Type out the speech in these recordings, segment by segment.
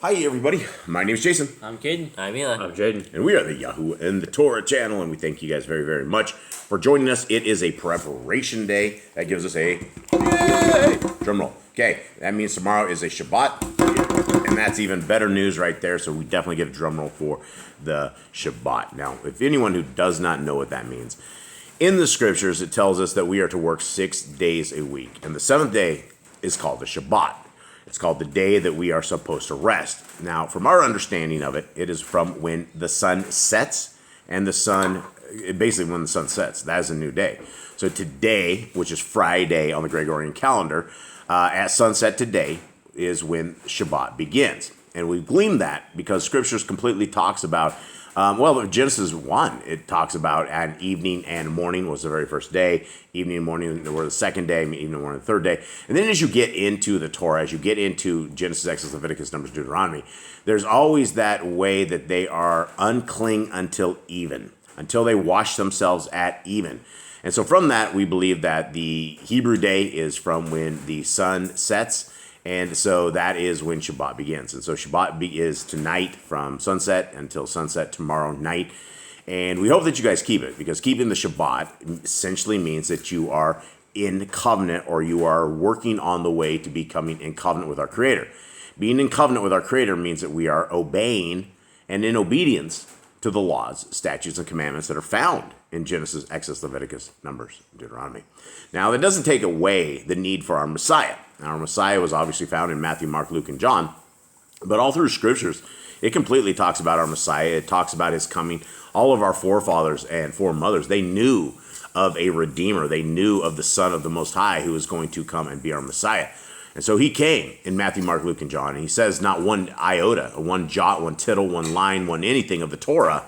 Hi everybody, my name is Jason. I'm Caden. I'm Eli. I'm Jaden. And we are the Yahoo and the Torah channel, and we thank you guys very, very much for joining us. It is a preparation day. That gives us a yay! Drum roll. Okay, that means tomorrow is a Shabbat, and that's even better news right there, so we definitely get a drum roll for the Shabbat. Now, if anyone who does not know what that means, in the scriptures it tells us that we are to work 6 days a week, and the seventh day is called the Shabbat. It's called the day that we are supposed to rest. Now, from our understanding of it, it is from when the sun sets and the sun, basically when the sun sets. That is a new day. So today, which is Friday on the Gregorian calendar, at sunset today is when Shabbat begins. And we gleaned that because Scriptures completely talks about, Genesis 1, it talks about an evening and morning was the very first day, evening and morning were the second day, evening and morning the third day. And then as you get into the Torah, as you get into Genesis, Exodus, Leviticus, Numbers, Deuteronomy, there's always that way that they are unclean until even, until they wash themselves at even. And so from that, we believe that the Hebrew day is from when the sun sets. And so that is when Shabbat begins. And so Shabbat is tonight from sunset until sunset tomorrow night. And we hope that you guys keep it, because keeping the Shabbat essentially means that you are in covenant, or you are working on the way to becoming in covenant with our Creator. Being in covenant with our Creator means that we are obeying and in obedience to the laws, statutes, and commandments that are found in Genesis, Exodus, Leviticus, Numbers, Deuteronomy. Now, that doesn't take away the need for our Messiah. Now, our Messiah was obviously found in Matthew, Mark, Luke, and John, but all through Scriptures, it completely talks about our Messiah. It talks about his coming. All of our forefathers and foremothers, they knew of a Redeemer. They knew of the Son of the Most High who was going to come and be our Messiah. And so he came in Matthew, Mark, Luke, and John, and he says not one iota, one jot, one tittle, one line, one anything of the Torah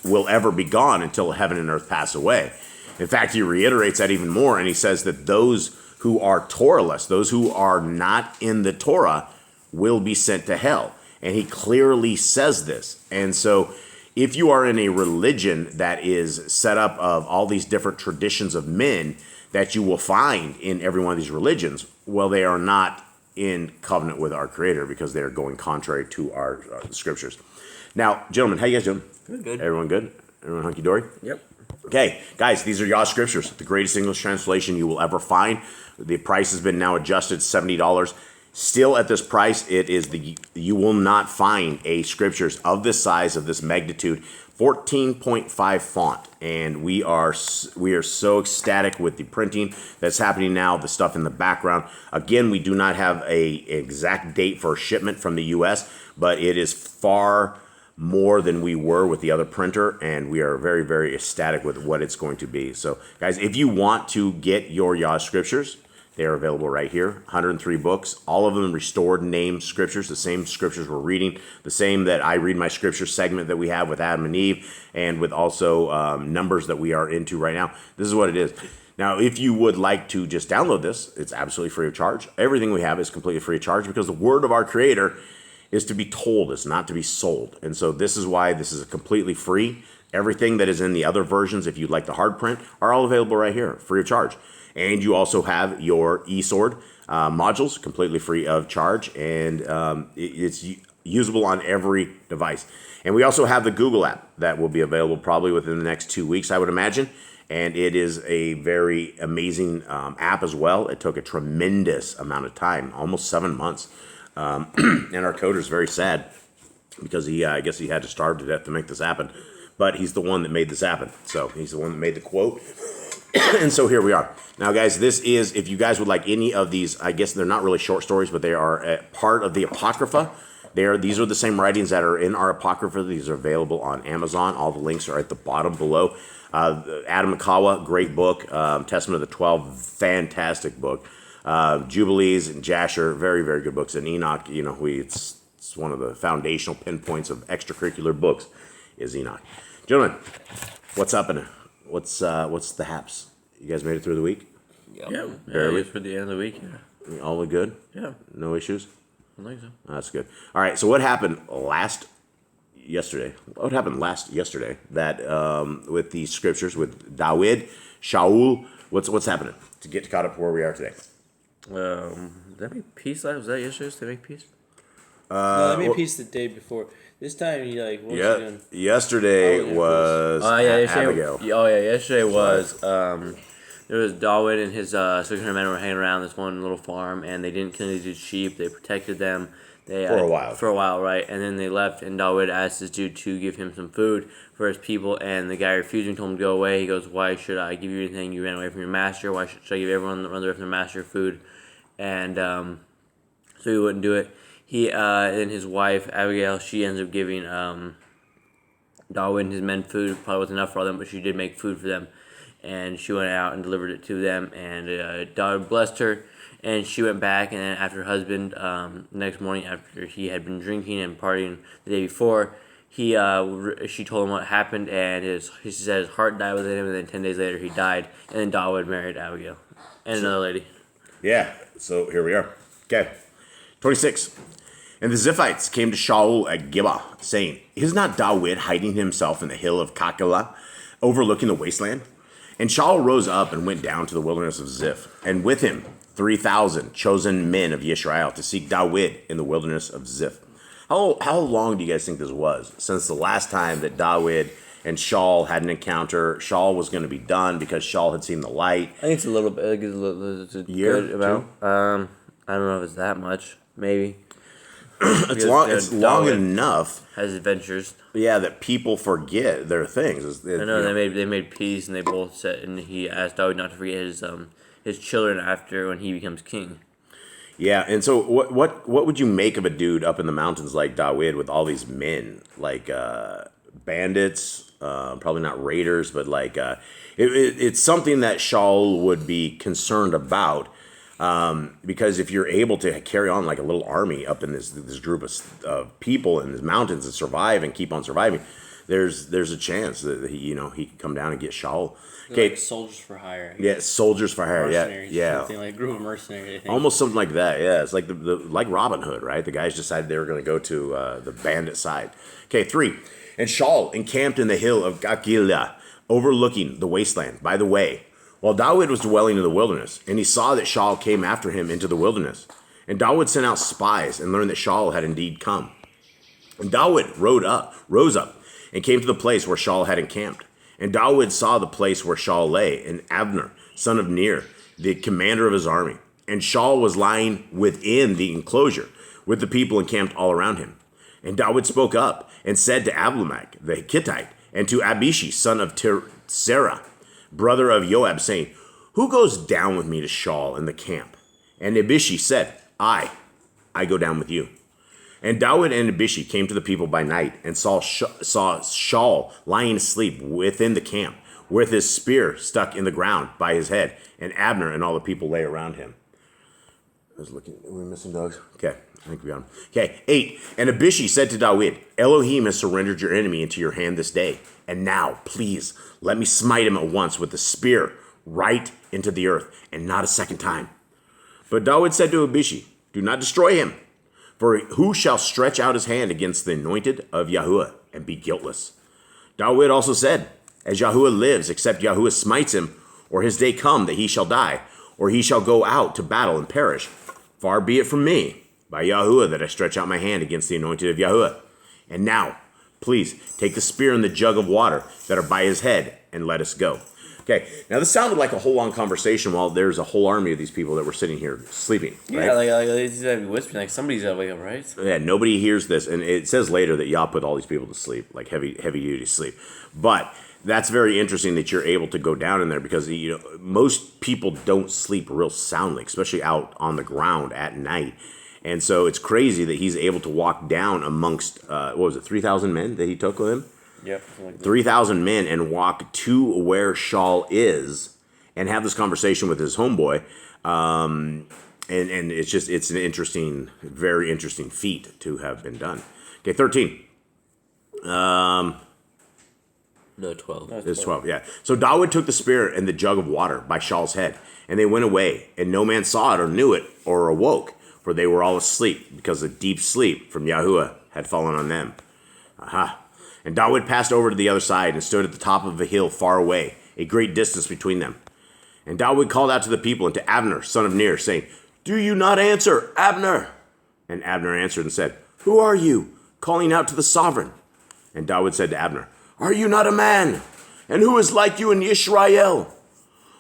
will ever be gone until heaven and earth pass away. In fact, he reiterates that even more, and he says that those who are Torahless, those who are not in the Torah, will be sent to hell. And he clearly says this. And so if you are in a religion that is set up of all these different traditions of men that you will find in every one of these religions, well, they are not in covenant with our Creator, because they are going contrary to our Scriptures. Now, gentlemen, how you guys doing? Good. Everyone good? Everyone hunky-dory? Yep. Okay, guys, these are Yah Scriptures, the greatest English translation you will ever find. The price has been now adjusted, $70. Still at this price, you will not find a Scriptures of this size, of this magnitude, 14.5 font, and we are so ecstatic with the printing that's happening now, the stuff in the background. Again, we do not have a exact date for shipment from the U.S., but it is far more than we were with the other printer, and we are very, very ecstatic with what it's going to be. So, guys, if you want to get your Yah Scriptures, they are available right here. 103 books, all of them restored named scriptures, the same scriptures we're reading, the same that I read my scripture segment that we have with Adam and Eve, and with also numbers that we are into right now. This is what it is. Now, if you would like to just download this, it's absolutely free of charge. Everything we have is completely free of charge, because the word of our Creator is to be told, it's not to be sold. And so this is why this is completely free. Everything that is in the other versions, if you'd like the hard print, are all available right here, free of charge. And you also have your eSword modules, completely free of charge, and it's usable on every device. And we also have the Google app that will be available probably within the next 2 weeks, I would imagine. And it is a very amazing app as well. It took a tremendous amount of time, almost 7 months. And our coder is very sad, because I guess he had to starve to death to make this happen. But he's the one that made this happen. So he's the one that made the quote. And so here we are. Now, guys, this is, if you guys would like any of these, I guess they're not really short stories, but they are a part of the Apocrypha. These are the same writings that are in our Apocrypha. These are available on Amazon. All the links are at the bottom below. Adam Makawa, great book. Testament of the 12, fantastic book. Jubilees and Jasher, very, very good books. And Enoch, it's one of the foundational pinpoints of extracurricular books is Enoch. Gentlemen, what's up and what's the haps? You guys made it through the week? Yep. Yeah, barely for the end of the week. Yeah. All good? Yeah. No issues? I think so. That's good. All right, so what happened yesterday? What happened yesterday that with the Scriptures, with David, Shaul, what's happening to get caught up to where we are today? Did they make peace? Was that yesterday? Did they make peace? No, they made peace the day before. This time he what was he doing? Yesterday was Abigail. Yesterday was there was David and his 600 men were hanging around this one little farm, and they didn't kill these sheep. They protected them. For a while, right? And then they left, and David asked this dude to give him some food for his people, and the guy refused and told him to go away. He goes, "Why should I give you anything? You ran away from your master. Why should I give everyone that runs away from their master food?" And so he wouldn't do it. He and his wife Abigail, she ends up giving David and his men food. Probably wasn't enough for all them, but she did make food for them, and she went out and delivered it to them. And David blessed her. And she went back, and then after her husband, next morning after he had been drinking and partying the day before, she told him what happened, and he said his heart died within him, and then 10 days later he died, and then David married Abigail and another lady. Yeah, so here we are. Okay, 26. And the Ziphites came to Shaul at Gibeah, saying, "Is not David hiding himself in the hill of Keilah, overlooking the wasteland?" And Shaul rose up and went down to the wilderness of Ziph, and with him 3,000 chosen men of Yisrael to seek David in the wilderness of Ziph. How long do you guys think this was? Since the last time that David and Shaul had an encounter, Shaul was going to be done because Shaul had seen the light. I think it's a little bit. It's a year, good amount. I don't know if it's that much. Maybe. It's long enough. Has adventures. Yeah, that people forget their things. I know they made peace, and they both said, and he asked David not to forget his children after when he becomes king. Yeah, and so what would you make of a dude up in the mountains like David with all these men, like bandits, probably not raiders, but like it's something that Shaul would be concerned about, because if you're able to carry on like a little army up in this group of people in these mountains and survive and keep on surviving, there's a chance that he could come down and get Shaul. Okay, like soldiers for hire. Yeah, soldiers for hire. Yeah. Something like a group of mercenaries. Almost something like that. Yeah, it's like the like Robin Hood, right? The guys decided they were going to go to the bandit side. Okay, 3. And Shaul encamped in the hill of Keilah, overlooking the wasteland by the way, while David was dwelling in the wilderness, and he saw that Shaul came after him into the wilderness. And David sent out spies and learned that Shaul had indeed come. And David rose up, and came to the place where Shaul had encamped. And David saw the place where Shaul lay, and Abner, son of Ner, the commander of his army. And Shaul was lying within the enclosure, with the people encamped all around him. And David spoke up, and said to Abimelech the Hittite, and to Abishai, son of Serah, brother of Joab, saying, "Who goes down with me to Shaul in the camp?" And Abishai said, I go down with you. And David and Abishai came to the people by night, and saw Shaul lying asleep within the camp, with his spear stuck in the ground by his head, and Abner and all the people lay around him. I was looking, are we missing dogs? Okay, I think we got him. Okay, 8. And Abishai said to David, "Elohim has surrendered your enemy into your hand this day. And now, please, let me smite him at once with the spear right into the earth, and not a second time." But David said to Abishai, "Do not destroy him. For who shall stretch out his hand against the anointed of Yahuwah and be guiltless?" David also said, "As Yahuwah lives, except Yahuwah smites him, or his day come that he shall die, or he shall go out to battle and perish. Far be it from me, by Yahuwah, that I stretch out my hand against the anointed of Yahuwah. And now, please, take the spear and the jug of water that are by his head, and let us go." Okay, now this sounded like a whole long conversation while there's a whole army of these people that were sitting here sleeping. Right? Yeah, like he's whispering, like somebody's gotta wake up, right? Yeah, nobody hears this, and it says later that Yah put all these people to sleep, like heavy duty sleep. But that's very interesting that you're able to go down in there, because most people don't sleep real soundly, especially out on the ground at night. And so it's crazy that he's able to walk down amongst 3,000 men that he took with him. Yep. 3,000 men, and walk to where Shaul is and have this conversation with his homeboy. And it's an interesting, very interesting feat to have been done. Okay, 13. No, 12. It's 12, yeah. So David took the spear and the jug of water by Shaul's head, and they went away, and no man saw it or knew it or awoke, for they were all asleep, because a deep sleep from Yahuwah had fallen on them. Aha. And David passed over to the other side and stood at the top of a hill far away, a great distance between them. And David called out to the people and to Abner, son of Ner, saying, "Do you not answer, Abner?" And Abner answered and said, Who are you, calling out to the sovereign? And David said to Abner, Are you not a man? And who is like you in Israel?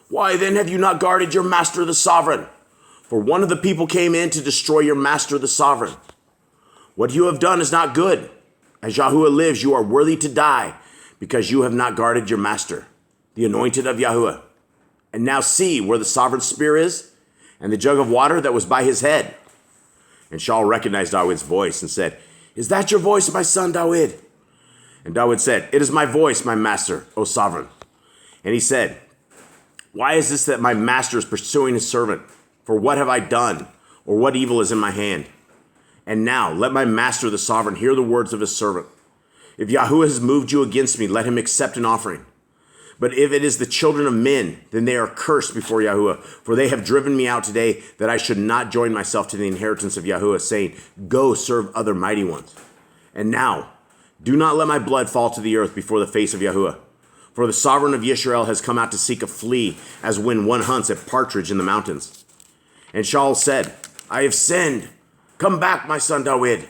Why then have you not guarded your master the sovereign? For one of the people came in to destroy your master the sovereign. What you have done is not good. As Yahuwah lives, you are worthy to die, because you have not guarded your master, the anointed of Yahuwah. And now see where the sovereign spear is, and the jug of water that was by his head. And Shaul recognized David's voice and said, Is that your voice, my son David? And David said, It is my voice, my master, O sovereign. And he said, Why is this that my master is pursuing his servant? For what have I done, or what evil is in my hand? And now let my master the sovereign hear the words of his servant. If Yahuwah has moved you against me, let him accept an offering. But if it is the children of men, then they are cursed before Yahuwah, for they have driven me out today, that I should not join myself to the inheritance of Yahuwah, saying, Go serve other mighty ones. And now, do not let my blood fall to the earth before the face of Yahuwah. For the sovereign of Yisrael has come out to seek a flea, as when one hunts a partridge in the mountains. And Shaul said, I have sinned. Come back, my son David,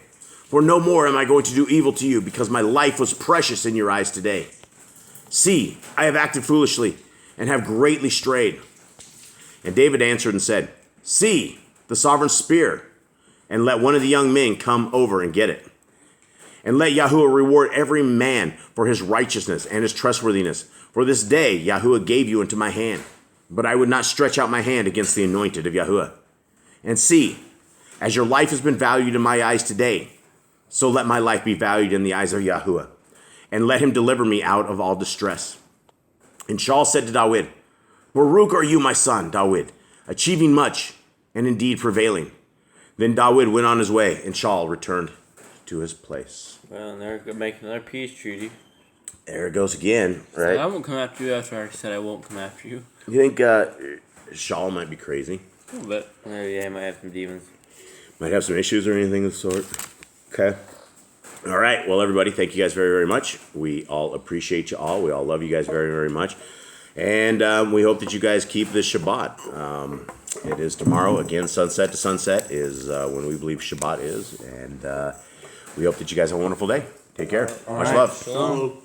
for no more am I going to do evil to you, because my life was precious in your eyes today. See, I have acted foolishly, and have greatly strayed. And David answered and said, See, the sovereign spear, and let one of the young men come over and get it. And let Yahuwah reward every man for his righteousness and his trustworthiness. For this day Yahuwah gave you into my hand, but I would not stretch out my hand against the anointed of Yahuwah. And see, as your life has been valued in my eyes today, so let my life be valued in the eyes of Yahuwah, and let him deliver me out of all distress. And Shaul said to David, Baruch are you, my son, David, achieving much, and indeed prevailing. Then David went on his way, and Shaul returned to his place. Well, and they're making another peace treaty. There it goes again, right? I won't come after you after I said I won't come after you. You think Shaul might be crazy? A little bit. Yeah, he might have some demons. Might have some issues or anything of the sort. Okay. All right. Well, everybody, thank you guys very, very much. We all appreciate you all. We all love you guys very, very much. And we hope that you guys keep this Shabbat. It is tomorrow. Again, sunset to sunset is when we believe Shabbat is. And we hope that you guys have a wonderful day. Take care. Much love. Shalom.